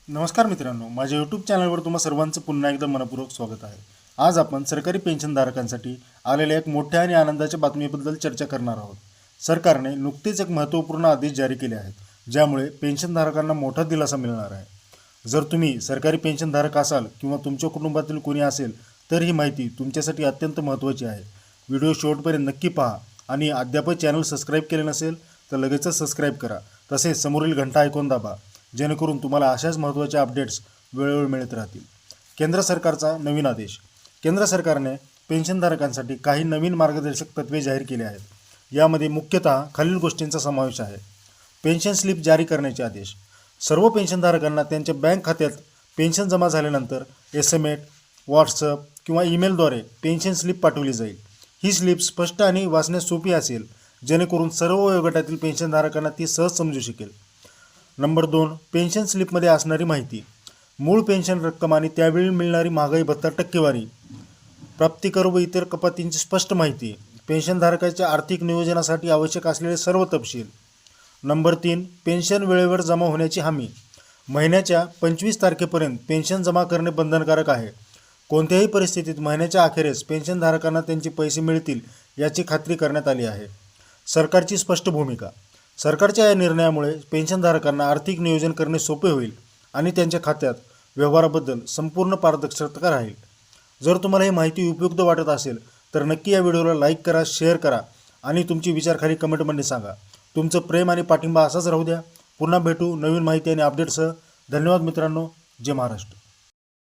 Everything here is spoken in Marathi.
नमस्कार मित्रांनो, माझ्या यूट्यूब चॅनलवर तुम्हा सर्वांचं पुन्हा एकदा मनपूर्वक स्वागत आहे। आज आपण सरकारी पेन्शनधारकांसाठी आलेल्या एक मोठ्या आणि आनंदाच्या बातमीबद्दल चर्चा करणार आहोत। सरकारने नुकतेच एक महत्त्वपूर्ण आदेश जारी केले आहेत, ज्यामुळे पेन्शनधारकांना मोठा दिलासा मिळणार आहे। जर तुम्ही सरकारी पेन्शनधारक असाल किंवा तुमच्या कुटुंबातील कोणी असेल तर ही माहिती तुमच्यासाठी अत्यंत महत्त्वाची आहे। व्हिडिओ शेवटपर्यंत नक्की पहा आणि अद्याप चॅनल सबस्क्राईब केले नसेल तर लगेचच सबस्क्राईब करा। तसेच समोरील घंटा ऐकून दाबा, जेणेकरून तुम्हाला अशाच महत्त्वाच्या अपडेट्स वेळोवेळी मिळत राहतील। केंद्र सरकारचा नवीन आदेश। केंद्र सरकारने पेन्शनधारकांसाठी काही नवीन मार्गदर्शक तत्त्वे जाहीर केली आहेत। यामध्ये मुख्यतः खालील गोष्टींचा समावेश आहे। पेन्शन स्लिप जारी करण्याचे आदेश। सर्व पेन्शनधारकांना त्यांच्या बँक खात्यात पेन्शन जमा झाल्यानंतर SMS, व्हॉट्सअप किंवा ईमेलद्वारे पेन्शन स्लिप पाठवली जाईल। ही स्लिप स्पष्ट आणि वाचण्यास सोपी असेल, जेणेकरून सर्व वयोगटातील पेन्शनधारकांना ती सहज समजू शकेल। नंबर 2, पेन्शन स्लिपमध्ये असणारी माहिती। मूळ पेन्शन रक्कम आणि त्यावेळी मिळणारी महागाई भत्ता टक्केवारी, प्राप्ती कर व इतर कपातींची स्पष्ट माहिती, पेन्शनधारकाच्या आर्थिक नियोजनासाठी आवश्यक असलेले सर्व तपशील। नंबर 3, पेन्शन वेळेवर जमा होण्याची हमी। महिन्याच्या 25 तारखेपर्यंत पेन्शन जमा करणे बंधनकारक आहे। कोणत्याही परिस्थितीत महिन्याच्या अखेरीस पेन्शनधारकांना त्यांचे पैसे मिळतील याची खात्री करण्यात आली आहे। सरकारची स्पष्ट भूमिका। सरकारच्या या निर्णयामुळे पेन्शनधारकांना आर्थिक नियोजन करणे सोपे होईल आणि त्यांच्या खात्यात व्यवहाराबद्दल संपूर्ण पारदर्शकता राहील। जर तुम्हाला ही माहिती उपयुक्त वाटत असेल तर नक्की या व्हिडिओला लाईक करा, शेअर करा आणि तुमचे विचार खाली कमेंटमध्ये सांगा। तुमचं प्रेम आणि पाठिंबा असाच राहू द्या। पुन्हा भेटू नवीन माहिती आणि अपडेटसह। धन्यवाद मित्रांनो। जय महाराष्ट्र।